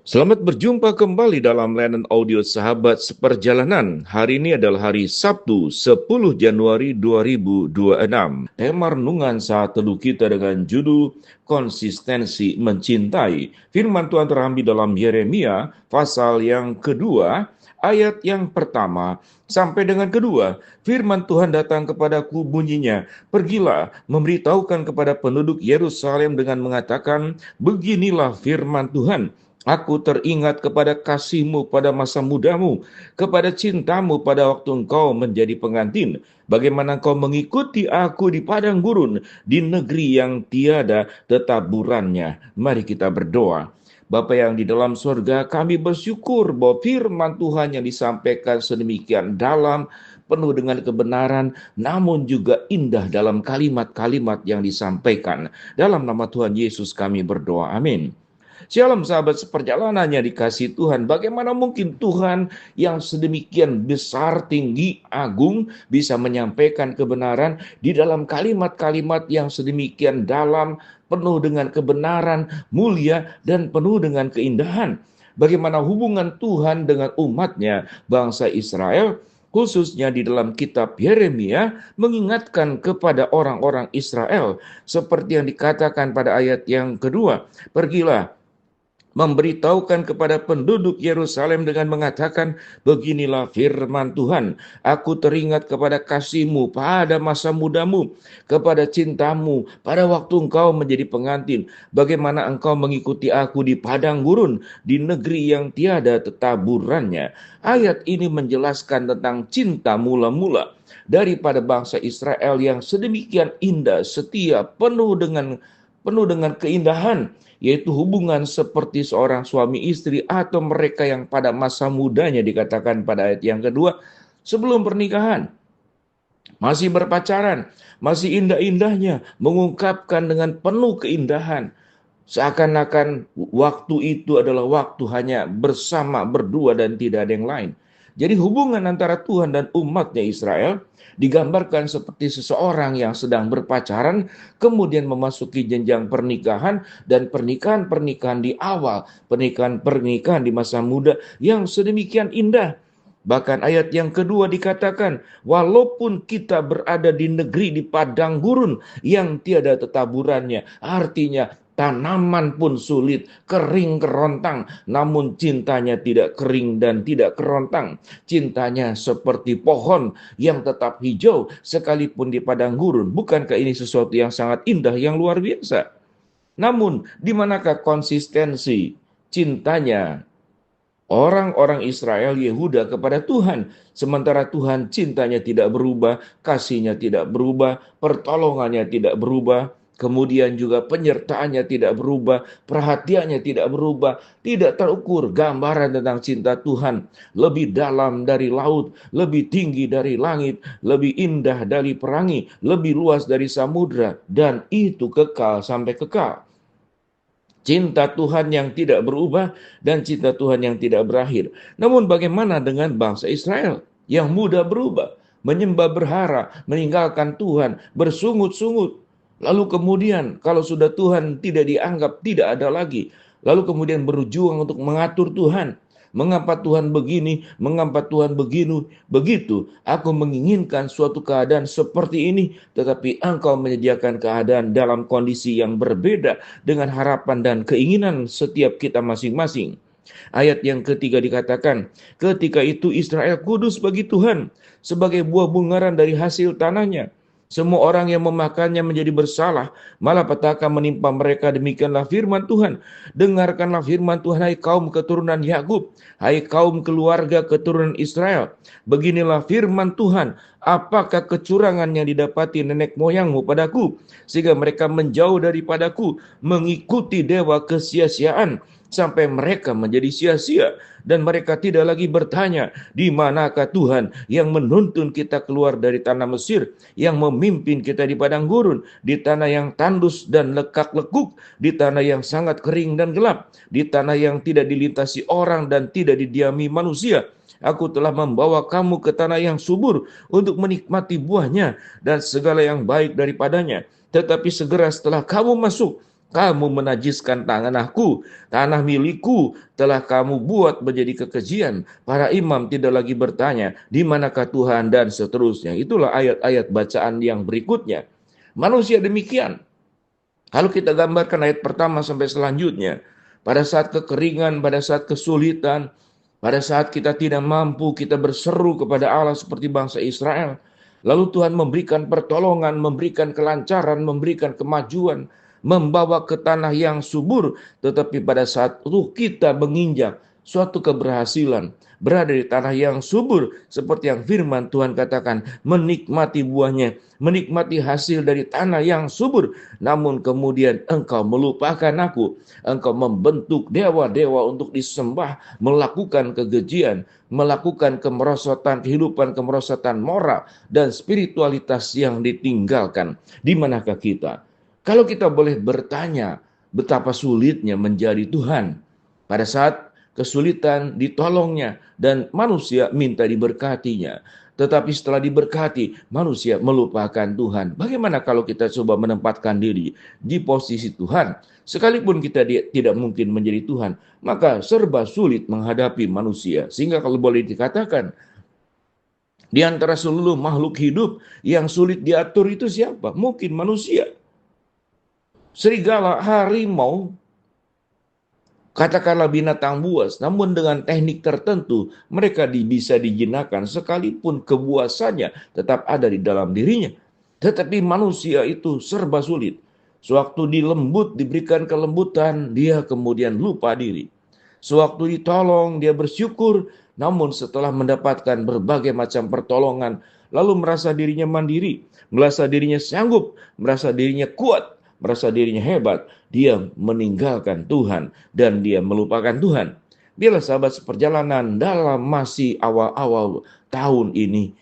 Selamat berjumpa kembali dalam layanan audio Sahabat Seperjalanan. Hari ini adalah hari Sabtu, 10 Januari 2026. Tema renungan saat teduh kita dengan judul Konsistensi Mencintai. Firman Tuhan terambil dalam Yeremia, pasal yang kedua, ayat yang pertama sampai dengan kedua. Firman Tuhan datang kepadaku bunyinya, pergilah memberitahukan kepada penduduk Yerusalem dengan mengatakan, beginilah firman Tuhan. Aku teringat kepada kasih-Mu pada masa mudamu, kepada cintamu pada waktu engkau menjadi pengantin. Bagaimana engkau mengikuti aku di padang gurun, di negeri yang tiada tetaburannya. Mari kita berdoa. Bapa yang di dalam surga, kami bersyukur bahwa firman Tuhan yang disampaikan sedemikian dalam, penuh dengan kebenaran, namun juga indah dalam kalimat-kalimat yang disampaikan. Dalam nama Tuhan Yesus kami berdoa. Amin. Shalom sahabat seperjalanannya dikasih Tuhan. Bagaimana mungkin Tuhan yang sedemikian besar, tinggi, agung bisa menyampaikan kebenaran di dalam kalimat-kalimat yang sedemikian dalam, penuh dengan kebenaran, mulia, dan penuh dengan keindahan. Bagaimana hubungan Tuhan dengan umatnya, bangsa Israel, khususnya di dalam kitab Yeremia, mengingatkan kepada orang-orang Israel, seperti yang dikatakan pada ayat yang kedua, pergilah memberitahukan kepada penduduk Yerusalem dengan mengatakan, beginilah firman Tuhan, aku teringat kepada kasih-Mu pada masa mudamu, kepada cintamu pada waktu engkau menjadi pengantin, bagaimana engkau mengikuti aku di padang gurun, di negeri yang tiada tetaburannya. Ayat ini menjelaskan tentang cinta mula-mula daripada bangsa Israel yang sedemikian indah, setia, penuh dengan keindahan, yaitu hubungan seperti seorang suami istri atau mereka yang pada masa mudanya dikatakan pada ayat yang kedua, sebelum pernikahan, masih berpacaran, masih indah-indahnya, mengungkapkan dengan penuh keindahan. Seakan-akan waktu itu adalah waktu hanya bersama berdua dan tidak ada yang lain. Jadi hubungan antara Tuhan dan umatnya Israel digambarkan seperti seseorang yang sedang berpacaran, kemudian memasuki jenjang pernikahan, dan pernikahan-pernikahan di awal, pernikahan-pernikahan di masa muda yang sedemikian indah. Bahkan ayat yang kedua dikatakan, walaupun kita berada di negeri di padang gurun yang tiada tetaburannya, artinya tanaman pun sulit, kering kerontang, namun cintanya tidak kering dan tidak kerontang. Cintanya seperti pohon yang tetap hijau sekalipun di padang gurun. Bukankah ini sesuatu yang sangat indah, yang luar biasa? Namun, di manakah konsistensi cintanya orang-orang Israel, Yehuda kepada Tuhan? Sementara Tuhan cintanya tidak berubah, kasihnya tidak berubah, pertolongannya tidak berubah, kemudian juga penyertaannya tidak berubah, perhatiannya tidak berubah, tidak terukur. Gambaran tentang cinta Tuhan lebih dalam dari laut, lebih tinggi dari langit, lebih indah dari pelangi, lebih luas dari samudra, dan itu kekal sampai kekal. Cinta Tuhan yang tidak berubah dan cinta Tuhan yang tidak berakhir. Namun bagaimana dengan bangsa Israel yang mudah berubah, menyembah berhala, meninggalkan Tuhan, bersungut-sungut. Lalu kemudian kalau sudah Tuhan tidak dianggap, tidak ada lagi. Lalu kemudian berjuang untuk mengatur Tuhan. Mengapa Tuhan begini? Mengapa Tuhan begini? Begitu, aku menginginkan suatu keadaan seperti ini, tetapi Engkau menyediakan keadaan dalam kondisi yang berbeda dengan harapan dan keinginan setiap kita masing-masing. Ayat yang ketiga dikatakan, ketika itu Israel kudus bagi Tuhan, sebagai buah bungaran dari hasil tanahnya. Semua orang yang memakannya menjadi bersalah, malapetaka menimpa mereka. Demikianlah firman Tuhan. Dengarkanlah firman Tuhan, hai kaum keturunan Yakub, hai kaum keluarga keturunan Israel. Beginilah firman Tuhan, apakah kecurangan yang didapati nenek moyangmu padaku, sehingga mereka menjauh daripadaku, mengikuti dewa kesia-siaan, sampai mereka menjadi sia-sia, dan mereka tidak lagi bertanya, di manakah Tuhan yang menuntun kita keluar dari tanah Mesir, yang memimpin kita di padang gurun, di tanah yang tandus dan lekak-lekuk, di tanah yang sangat kering dan gelap, di tanah yang tidak dilintasi orang dan tidak didiami manusia. Aku telah membawa kamu ke tanah yang subur untuk menikmati buahnya dan segala yang baik daripadanya. Tetapi segera setelah kamu masuk, Kamu menajiskan tanahku, tanah milikku telah kamu buat menjadi kekejian. Para imam tidak lagi bertanya, di manakah Tuhan, dan seterusnya. Itulah ayat-ayat bacaan yang berikutnya. Manusia demikian. Kalau kita gambarkan ayat pertama sampai selanjutnya, pada saat kekeringan, pada saat kesulitan, pada saat kita tidak mampu, kita berseru kepada Allah seperti bangsa Israel. Lalu Tuhan memberikan pertolongan, memberikan kelancaran, memberikan kemajuan, membawa ke tanah yang subur. Tetapi pada saat itu kita menginjak suatu keberhasilan, berada di tanah yang subur, seperti yang firman Tuhan katakan, menikmati buahnya, menikmati hasil dari tanah yang subur. Namun kemudian engkau melupakan aku, engkau membentuk dewa-dewa untuk disembah, melakukan kekejian, melakukan kemerosotan kehidupan, kemerosotan moral dan spiritualitas yang ditinggalkan. Di manakah kita? Kalau kita boleh bertanya, betapa sulitnya menjadi Tuhan pada saat kesulitan ditolongnya dan manusia minta diberkatinya. Tetapi setelah diberkati, manusia melupakan Tuhan. Bagaimana kalau kita coba menempatkan diri di posisi Tuhan? Sekalipun kita tidak mungkin menjadi Tuhan, maka serba sulit menghadapi manusia. Sehingga kalau boleh dikatakan, di antara seluruh makhluk hidup yang sulit diatur itu siapa? Mungkin manusia. Serigala, harimau, katakanlah binatang buas, namun dengan teknik tertentu mereka bisa dijinakan sekalipun kebuasannya tetap ada di dalam dirinya. Tetapi manusia itu serba sulit. Sewaktu dilembut, diberikan kelembutan, dia kemudian lupa diri. Sewaktu ditolong, dia bersyukur, namun setelah mendapatkan berbagai macam pertolongan, lalu merasa dirinya mandiri, merasa dirinya sanggup, merasa dirinya kuat, merasa dirinya hebat, dia meninggalkan Tuhan dan dia melupakan Tuhan. Biarlah sahabat seperjalanan dalam masih awal-awal tahun ini,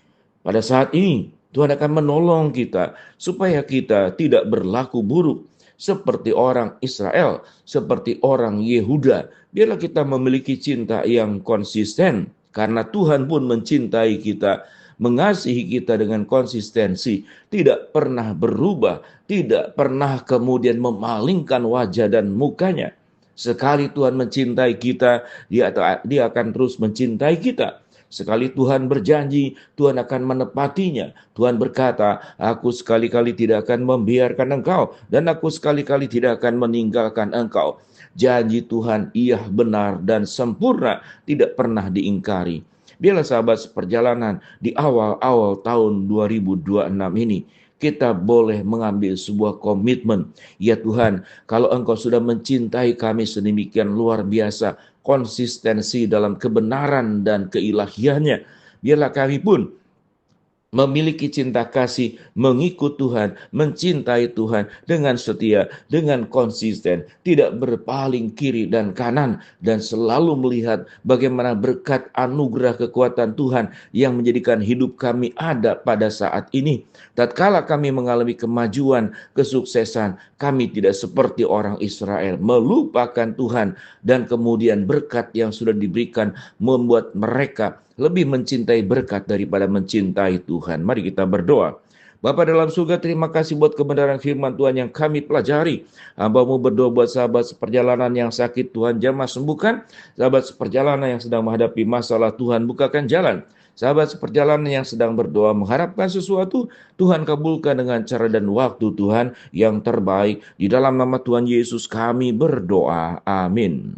pada saat ini Tuhan akan menolong kita supaya kita tidak berlaku buruk seperti orang Israel, seperti orang Yehuda. Biarlah kita memiliki cinta yang konsisten, karena Tuhan pun mencintai kita, mengasihi kita dengan konsistensi, tidak pernah berubah, tidak pernah kemudian memalingkan wajah dan mukanya. Sekali Tuhan mencintai kita, dia akan terus mencintai kita. Sekali Tuhan berjanji, Tuhan akan menepatinya. Tuhan berkata, aku sekali-kali tidak akan membiarkan engkau, dan aku sekali-kali tidak akan meninggalkan engkau. Janji Tuhan ia benar dan sempurna, tidak pernah diingkari. Biarlah sahabat seperjalanan di awal-awal tahun 2026 ini, kita boleh mengambil sebuah komitmen. Ya Tuhan, kalau Engkau sudah mencintai kami sedemikian luar biasa, konsistensi dalam kebenaran dan keilahiannya, biarlah kami pun memiliki cinta kasih, mengikut Tuhan, mencintai Tuhan dengan setia, dengan konsisten, tidak berpaling kiri dan kanan, dan selalu melihat bagaimana berkat anugerah kekuatan Tuhan yang menjadikan hidup kami ada pada saat ini. Tatkala kami mengalami kemajuan, kesuksesan, kami tidak seperti orang Israel, melupakan Tuhan, dan kemudian berkat yang sudah diberikan membuat mereka lebih mencintai berkat daripada mencintai Tuhan. Mari kita berdoa. Bapa dalam surga, terima kasih buat kebenaran firman Tuhan yang kami pelajari. Hamba-Mu berdoa buat sahabat seperjalanan yang sakit, Tuhan jamah sembuhkan. Sahabat seperjalanan yang sedang menghadapi masalah, Tuhan bukakan jalan. Sahabat seperjalanan yang sedang berdoa mengharapkan sesuatu, Tuhan kabulkan dengan cara dan waktu Tuhan yang terbaik. Di dalam nama Tuhan Yesus kami berdoa. Amin.